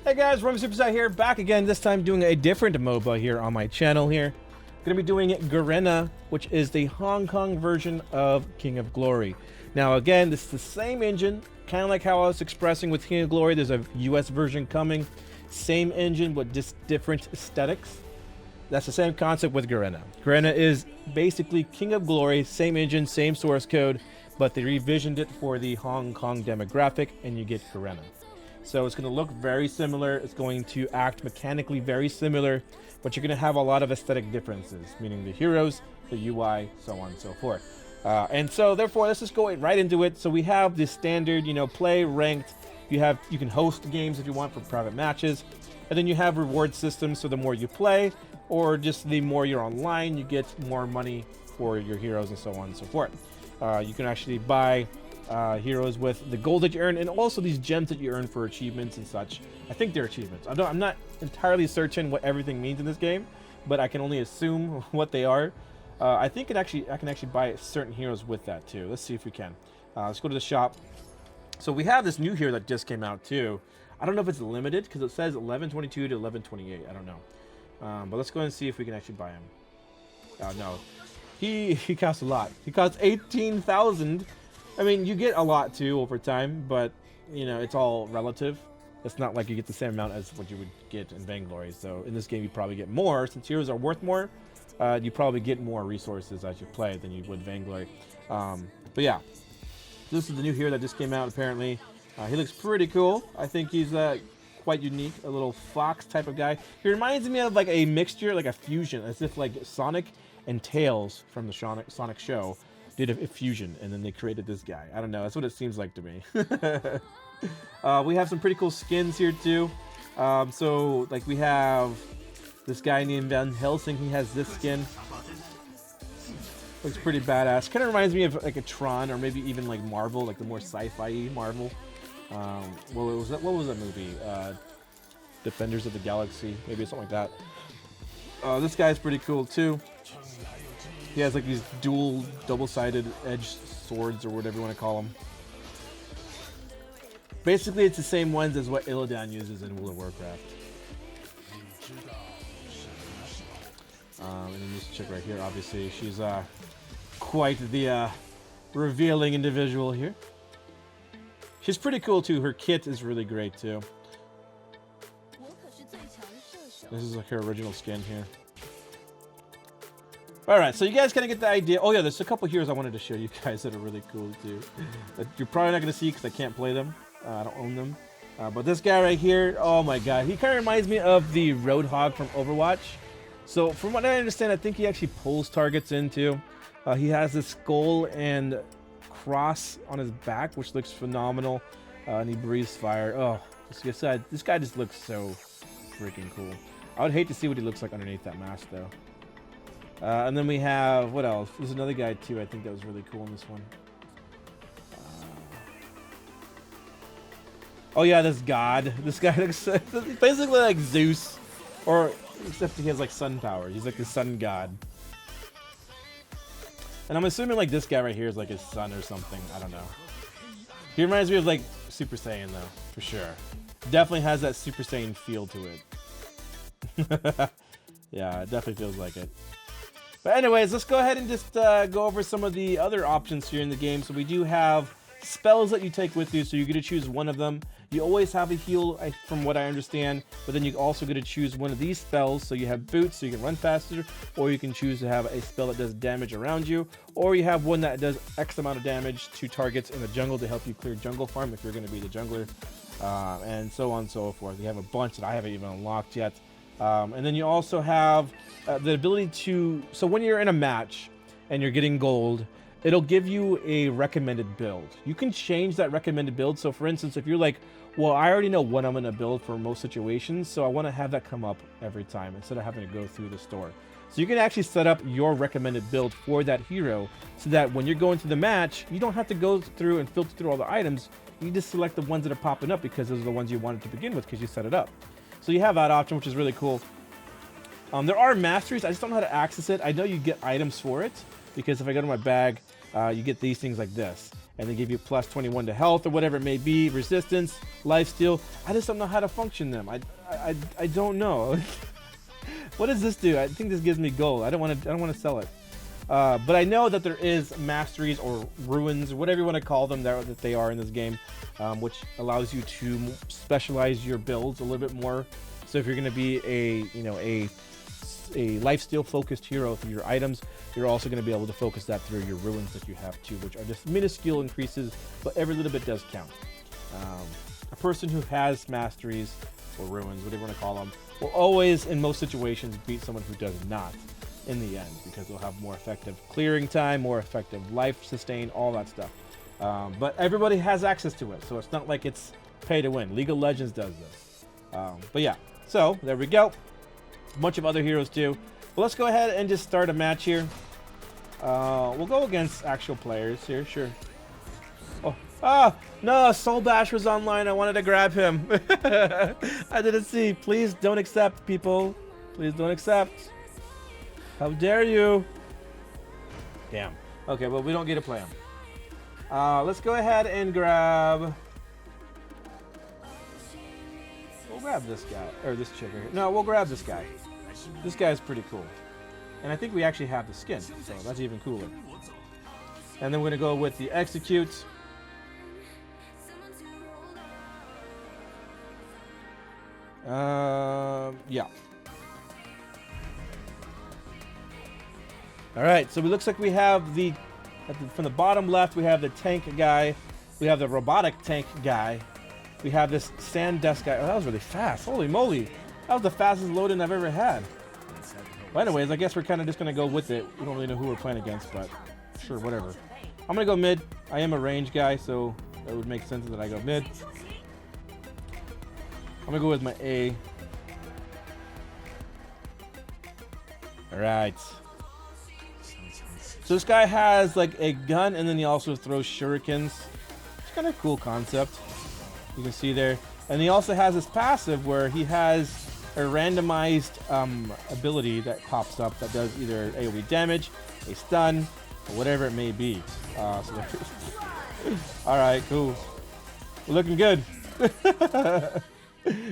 Hey guys, Roman Superstar here, back again, this time doing a different MOBA here on my channel here. Gonna be doing Garena, which is the Hong Kong version of King of Glory. Now again, this is the same engine, kind of like how I was expressing with King of Glory. There's a US version coming, same engine with just different aesthetics. That's the same concept with Garena. Garena is basically King of Glory, same engine, same source code, but they revisioned it for the Hong Kong demographic, and you get Garena. So it's going to look very similar. It's going to act mechanically very similar, but you're going to have a lot of aesthetic differences, meaning the heroes, the UI, so on and so forth. And so therefore, let's just go right into it. So we have the standard, play ranked. You can host games if you want for private matches, and then you have reward systems. So the more you play, or just the more you're online, you get more money for your heroes and so on and so forth. You can actually buy heroes with the gold that you earn, and also these gems that you earn for achievements and such. I think they're achievements. I'm not entirely certain what everything means in this game, but I can only assume what they are. I think I can actually buy certain heroes with that too. Let's see if we can. Let's go to the shop. So we have this new hero that just came out too. I don't know if it's limited because it says 1122 to 1128. I don't know. But let's go ahead and see if we can actually buy him. No, he costs a lot. He costs 18,000. I mean, you get a lot too over time, but it's all relative. It's not like you get the same amount as what you would get in Vainglory. So in this game, you probably get more. Since heroes are worth more, you probably get more resources as you play than you would Vainglory. But yeah, this is the new hero that just came out apparently. He looks pretty cool. I think he's quite unique, a little fox type of guy. He reminds me of like a mixture, like a fusion, as if like Sonic and Tails from the Sonic show did a fusion, and then they created this guy. I don't know, that's what it seems like to me. We have some pretty cool skins here too. So like we have this guy named Helsing. He has this skin. Looks pretty badass. Kind of reminds me of like a Tron, or maybe even like Marvel, like the more sci-fi Marvel. What was that movie? Defenders of the Galaxy, maybe something like that. This guy's pretty cool too. He has like these double-sided edge swords, or whatever you want to call them. Basically, it's the same ones as what Illidan uses in World of Warcraft. And then this chick right here, obviously, she's quite the revealing individual here. She's pretty cool too. Her kit is really great too. This is like her original skin here. Alright, so you guys kind of get the idea. Oh yeah, there's a couple heroes I wanted to show you guys that are really cool too. That you're probably not going to see because I can't play them. I don't own them. But this guy right here, oh my god. He kind of reminds me of the Roadhog from Overwatch. So from what I understand, I think he actually pulls targets into. He has this skull and cross on his back, which looks phenomenal. And he breathes fire. Oh, this guy just looks so freaking cool. I would hate to see what he looks like underneath that mask though. And then we have, what else? There's another guy too, I think that was really cool in this one. Oh yeah, this god. This guy looks basically like Zeus, or except he has like sun power. He's like the sun god. And I'm assuming like this guy right here is like his son or something. I don't know. He reminds me of like Super Saiyan though, for sure. Definitely has that Super Saiyan feel to it. Yeah, it definitely feels like it. But anyways, let's go ahead and just go over some of the other options here in the game. So we do have spells that you take with you, so you get to choose one of them. You always have a heal, from what I understand, but then you also get to choose one of these spells. So you have boots, so you can run faster, or you can choose to have a spell that does damage around you, or you have one that does X amount of damage to targets in the jungle to help you clear jungle farm if you're going to be the jungler, and so on and so forth. You have a bunch that I haven't even unlocked yet. And then you also have the ability to, so when you're in a match and you're getting gold, it'll give you a recommended build. You can change that recommended build. So for instance, if you're like, well, I already know what I'm going to build for most situations, so I want to have that come up every time instead of having to go through the store. So you can actually set up your recommended build for that hero so that when you're going through the match, you don't have to go through and filter through all the items. You just select the ones that are popping up because those are the ones you wanted to begin with because you set it up. So you have that option, which is really cool. There are masteries. I just don't know how to access it. I know you get items for it because if I go to my bag, you get these things like this. and they give you plus 21 to health or whatever it may be, resistance, lifesteal. I just don't know how to function them. I don't know. What does this do? I think this gives me gold. I don't want to sell it. But I know that there is masteries or ruins, whatever you want to call them, that they are in this game, which allows you to specialize your builds a little bit more. So if you're going to be a lifesteal focused hero through your items, you're also going to be able to focus that through your ruins that you have too, which are just minuscule increases, but every little bit does count. A person who has masteries or ruins, whatever you want to call them, will always, in most situations, beat someone who does not in the end, because they'll have more effective clearing time, more effective life sustain, all that stuff. But everybody has access to it, so it's not like it's pay to win. League of Legends does this. But yeah, so there we go. A bunch of other heroes too. But let's go ahead and just start a match here. We'll go against actual players here, sure. Oh, no, Soul Bash was online. I wanted to grab him. I didn't see. Please don't accept, people. Please don't accept. How dare you? Damn. Okay, well, we don't get to play him. Let's go ahead and grab... We'll grab this guy, or this chick right here. No, we'll grab this guy. This guy's pretty cool. And I think we actually have the skin, so that's even cooler. And then we're going to go with the Execute. Yeah. All right, so it looks like we have from the bottom left, we have the tank guy. We have the robotic tank guy. We have this sand dust guy. Oh, that was really fast. Holy moly. That was the fastest load-in I've ever had. Well, anyways, I guess we're kind of just going to go with it. We don't really know who we're playing against, but sure, whatever. I'm going to go mid. I am a range guy, so that would make sense that I go mid. I'm going to go with my A. All right. So this guy has like a gun, and then he also throws shurikens. It's kind of a cool concept. You can see there. And he also has this passive where he has a randomized ability that pops up that does either AoE damage, a stun, or whatever it may be. All right, cool. We're looking good.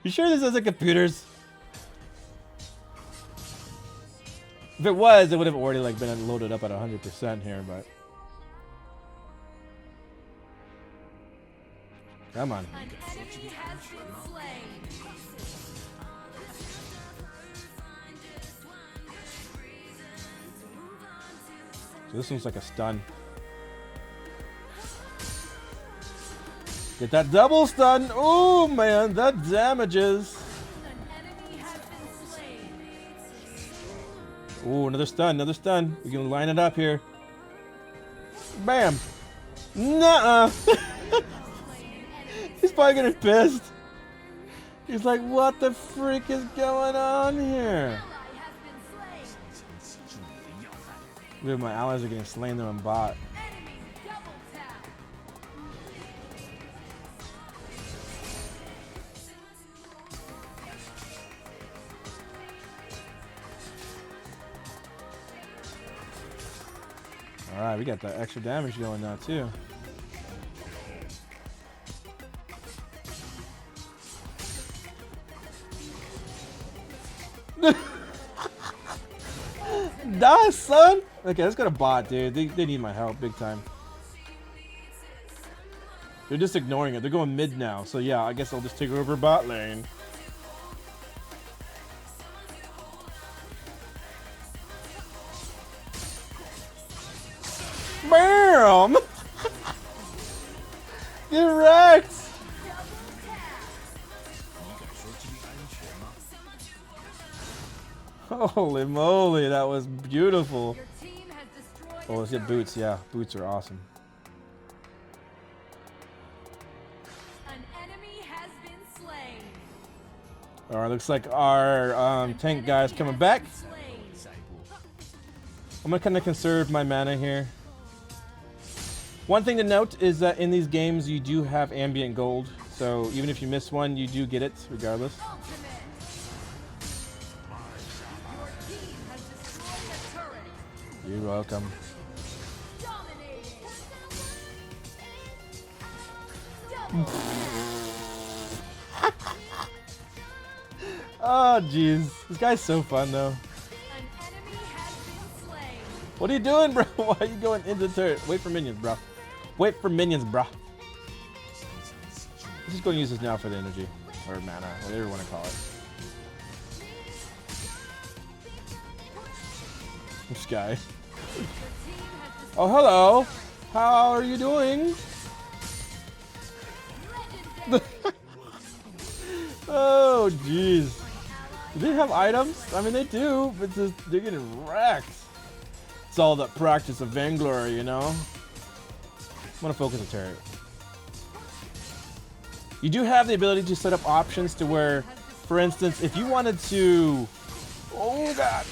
You sure this isn't computers? If it was, it would have already like been loaded up at 100% here, but come on. So this one's like a stun. Get that double stun. Oh man, that damages. Oh, another stun, another stun. We can line it up here. Bam. Nuh-uh. He's probably getting pissed. He's like, what the freak is going on here? Dude, my allies are getting slain there on bot. Alright, we got that extra damage going now too. Die, son! Okay, let's get a bot, dude. They need my help big time. They're just ignoring it. They're going mid now. So yeah, I guess I'll just take over bot lane. Bam! Get wrecked! Holy moly, that was beautiful. Oh, let's get boots. Yeah, boots are awesome. An enemy has been slain. All right, looks like our tank guy's coming back. I'm gonna kind of conserve my mana here. One thing to note is that in these games you do have ambient gold, so even if you miss one, you do get it regardless. You're welcome. Oh, jeez. This guy's so fun, though. An enemy has been slain. What are you doing, bro? Why are you going into the turret? Wait for minions, bro. Wait for minions, bro. I'm just going to use this now for the energy. Or mana, whatever you want to call it. This guy. Your team has destroyed Oh, hello. How are you doing? legendary. Oh, jeez. Do they have items? I mean, they do, but just, they're getting wrecked. It's all that practice of vainglory, you know? I'm gonna focus the turret. You do have the ability to set up options to where, for instance, if you wanted to... Oh, God.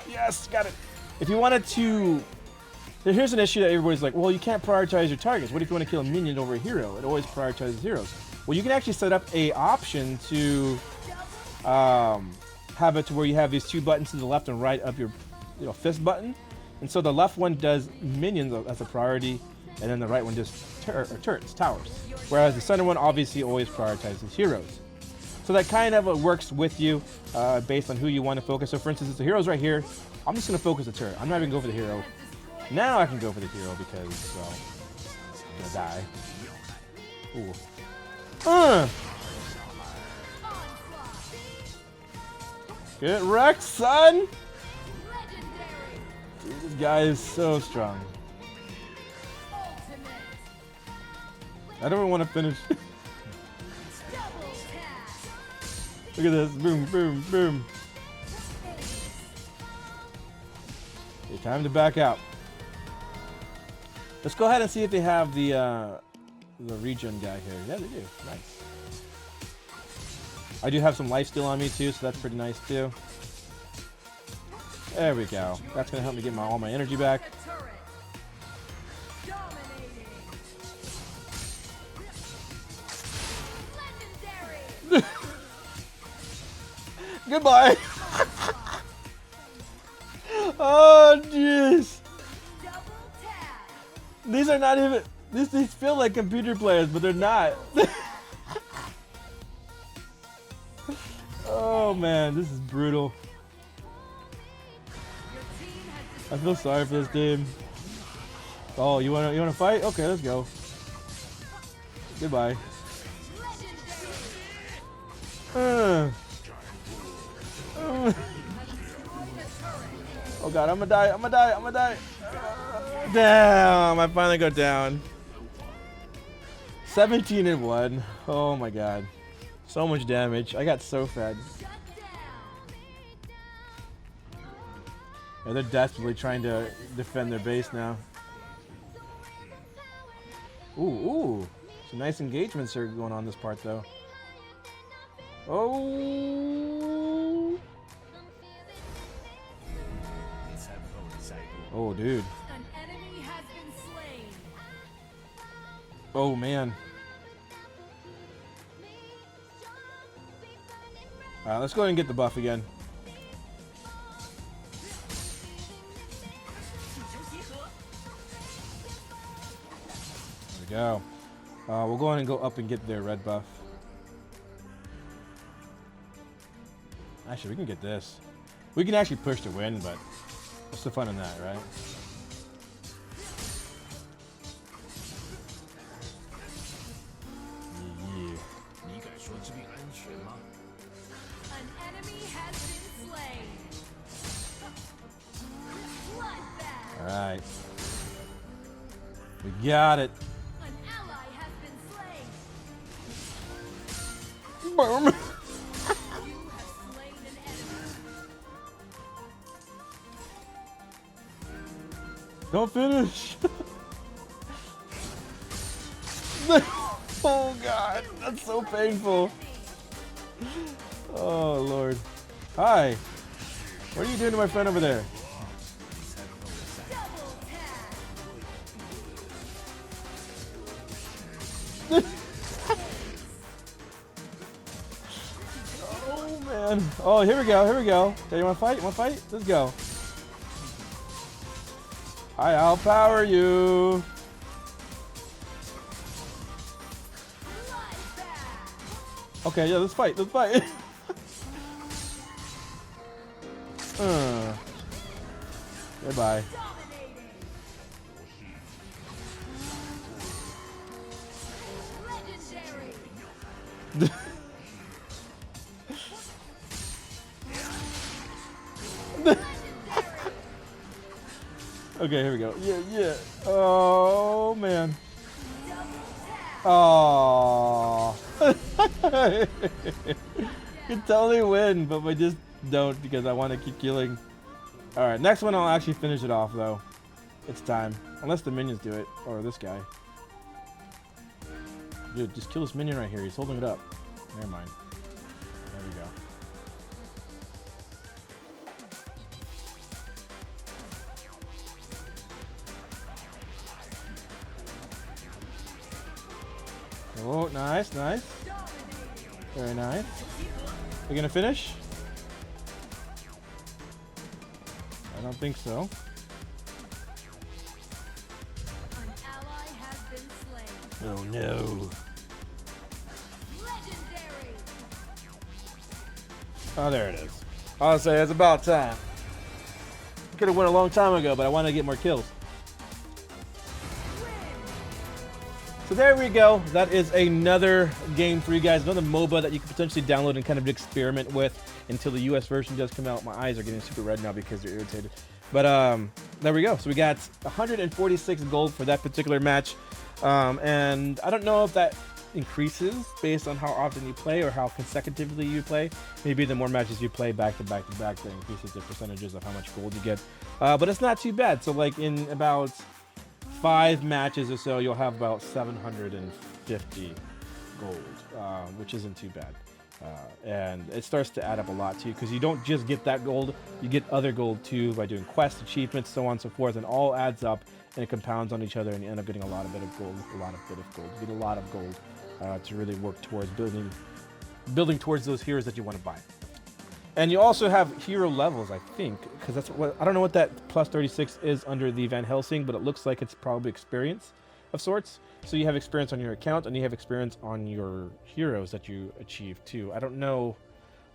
Yes, got it. If you wanted to... Here's an issue that everybody's like, well, you can't prioritize your targets. What if you want to kill a minion over a hero? It always prioritizes heroes. Well, you can actually set up a option to have it to where you have these two buttons to the left and right of your fist button. And so the left one does minions as a priority, and then the right one does turrets, towers. Whereas the center one obviously always prioritizes heroes. So that kind of works with you based on who you want to focus. So for instance, if the hero's right here, I'm just going to focus the turret. I'm not even going to go for the hero. Now I can go for the hero because, well, I'm going to die. Ooh. Get wrecked, son! Dude, this guy is so strong. I don't even want to finish. Look at this. Boom, boom, boom. Okay, time to back out. Let's go ahead and see if they have the regen guy here. Yeah, they do. Nice. I do have some life still on me too, so that's pretty nice too. There we go. That's gonna help me get all my energy back. Goodbye. Oh jeez. These are not even. These feel like computer players, but they're not. Oh man, this is brutal. I feel sorry for this team. Oh, you wanna fight? Okay, let's go. Goodbye. Oh god, I'm gonna die. Damn, I finally got down. 17-1. Oh my god. So much damage. I got so fed. Yeah, they're desperately trying to defend their base now. Ooh. Some nice engagements are going on this part though. Oh. Oh, dude. An enemy has been slain. Oh, man. Let's go ahead and get the buff again. There we go. We'll go ahead and go up and get their red buff. Actually, we can get this. We can actually push to win, but what's the fun in that, right? Yeah. An enemy has been slain. Bloodbath. All right. We got it. An ally has been slain. Boom. You have slain an enemy. Don't finish. Oh god, that's so painful. Oh lord. Hi. What are you doing to my friend over there? Double tap. Oh man. Oh, here we go. Okay, you wanna fight? Let's go. I'll power you. Okay, yeah, let's fight. Let's fight. Goodbye. Legendary. Okay, here we go. Yeah, yeah. Oh man. Oh. Could totally win, but I just don't because I want to keep killing. All right, next one I'll actually finish it off though. It's time, unless the minions do it or this guy. Dude, just kill this minion right here. He's holding it up. Never mind. There we go. Oh, nice, nice. Very nice. We gonna finish? I don't think so. An ally has been slain. Oh no. Legendary. Oh, there it is. I'll say it's about time. Could have won a long time ago, but I want to get more kills. So there we go. That is another game for you guys. Another MOBA that you can potentially download and kind of experiment with until the US version does come out. My eyes are getting super red now because they're irritated. But there we go. So we got 146 gold for that particular match. And I don't know if that increases based on how often you play or how consecutively you play. Maybe the more matches you play back to back to back, that increases the percentages of how much gold you get. But it's not too bad. So like in about 5 matches or so, you'll have about 750 gold, which isn't too bad. And it starts to add up a lot too, because you don't just get that gold, you get other gold too by doing quests, achievements, so on and so forth, and all adds up and it compounds on each other, and you end up getting a lot of bit of gold, You get a lot of gold to really work towards building towards those heroes that you want to buy. And you also have hero levels, I think, because that's what I don't know what that plus 36 is under the Van Helsing, but it looks like it's probably experience of sorts. So you have experience on your account, and you have experience on your heroes that you achieve too. I don't know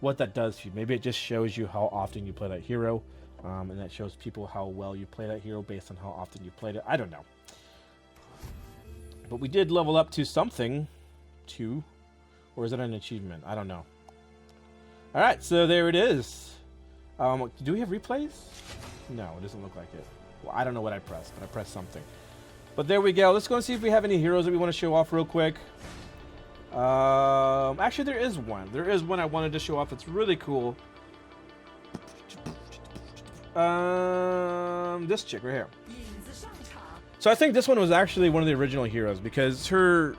what that does to you. Maybe it just shows you how often you play that hero, and that shows people how well you play that hero based on how often you played it. I don't know. But we did level up to something, too, or is it an achievement? I don't know. All right, so there it is. Do we have replays? No, it doesn't look like it. Well, I don't know what I pressed, but I pressed something. But there we go. Let's go and see if we have any heroes that we want to show off real quick. Actually, there is one. There is one I wanted to show off. It's really cool. This chick right here. So I think this one was actually one of the original heroes because her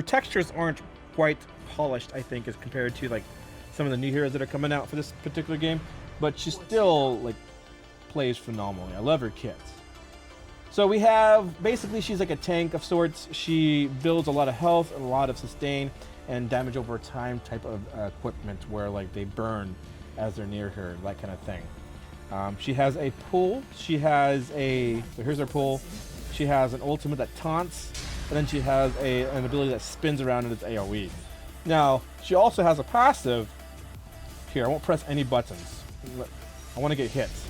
textures aren't quite polished, I think, as compared to like some of the new heroes that are coming out for this particular game, but she still like plays phenomenally. I love her kits. So we have, basically she's like a tank of sorts. She builds a lot of health, a lot of sustain, and damage over time type of equipment where like they burn as they're near her, that kind of thing. She has a pull. She has a, so here's her pull. She has an ultimate that taunts, and then she has an ability that spins around and it's AoE. Now, she also has a passive. Here, I won't press any buttons. I want to get hits.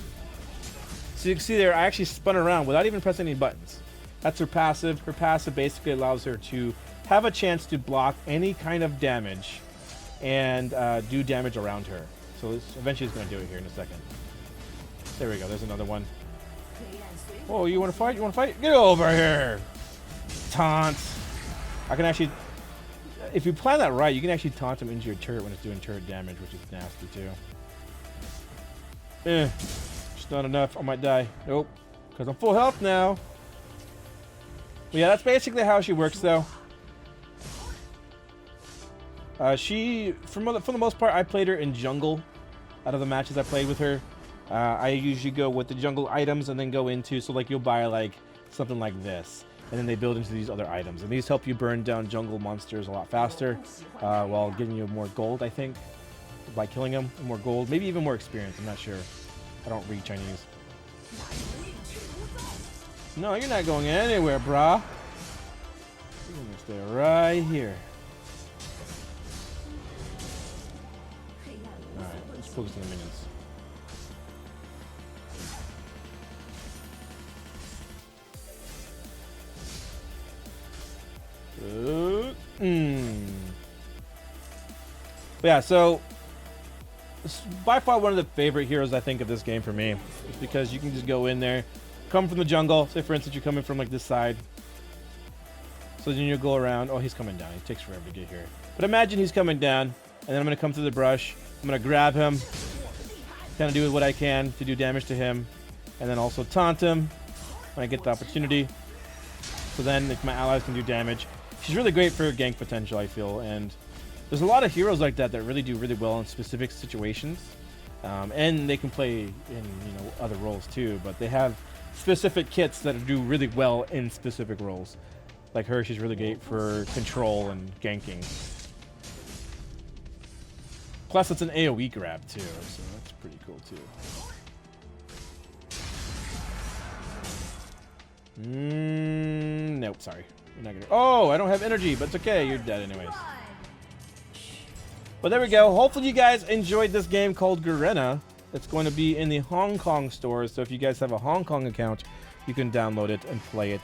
So you can see there, I actually spun around without even pressing any buttons. That's her passive. Her passive basically allows her to have a chance to block any kind of damage and do damage around her. So eventually it's going to do it here in a second. There we go. There's another one. Oh, you want to fight? You want to fight? Get over here! Taunt. I can actually... If you plan that right, you can actually taunt him into your turret when it's doing turret damage, which is nasty too. Just not enough. I might die. Nope. Because I'm full health now. But yeah, that's basically how she works though. She, for the most part, I played her in jungle. Out of the matches I played with her. I usually go with the jungle items and then go into, so like you'll buy like something like this. And then they build into these other items. And these help you burn down jungle monsters a lot faster while giving you more gold, I think. By killing them, more gold. Maybe even more experience, I'm not sure. I don't read Chinese. No, you're not going anywhere, brah. You're gonna stay right here. focus on the minions. But yeah, so by far one of the favorite heroes I think of this game for me is because you can just go in there, come from the jungle. Say for instance you're coming from like this side, so then you go around. Oh, he's coming down. He takes forever to get here. But imagine he's coming down, and then I'm gonna come through the brush. I'm gonna grab him, kind of do what I can to do damage to him, and then also taunt him when I get the opportunity. So then if my allies can do damage. She's really great for gank potential, I feel, and there's a lot of heroes like that that really do really well in specific situations, and they can play in other roles too. But they have specific kits that do really well in specific roles. Like her, she's really great for control and ganking. Plus, it's an AOE grab too, so that's pretty cool too. Nope, sorry. You're not gonna. Oh, I don't have energy, but it's okay. You're dead anyways. But there we go. Hopefully you guys enjoyed this game called Garena. It's going to be in the Hong Kong stores, so if you guys have a Hong Kong account, you can download it and play it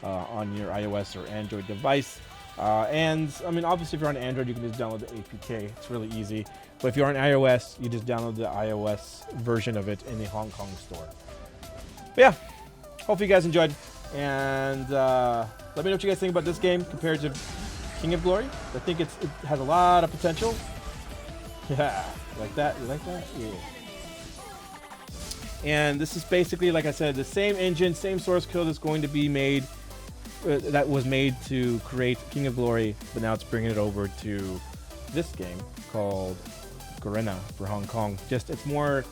on your iOS or Android device. And I mean, obviously, if you're on Android, you can just download the APK. It's really easy. But if you're on iOS, you just download the iOS version of it in the Hong Kong store. But yeah, hopefully you guys enjoyed. And let me know what you guys think about this game compared to King of Glory. I think it has a lot of potential. Yeah, like that? You like that? Yeah. And this is basically, like I said, the same engine, same source code that's going to be made, that was made to create King of Glory, but now it's bringing it over to this game called Garena for Hong Kong. Just it's more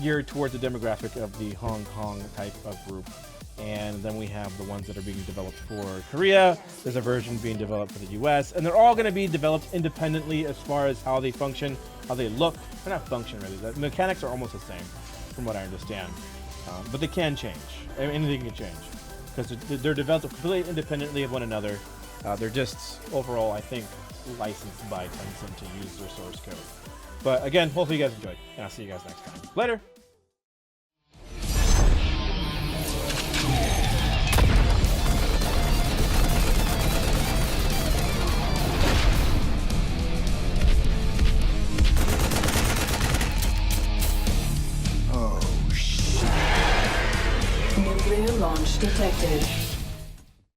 geared towards the demographic of the Hong Kong type of group. And then we have the ones that are being developed for Korea. There's a version being developed for the US, and they're all going to be developed independently as far as how they function, how they look. They're not function really. The mechanics are almost the same, from what I understand, but they can change. I mean, anything can change because they're developed completely independently of one another. They're just overall, I think, licensed by Tencent to use their source code. But again, hopefully you guys enjoyed, and I'll see you guys next time. Later. Nuclear launch detected.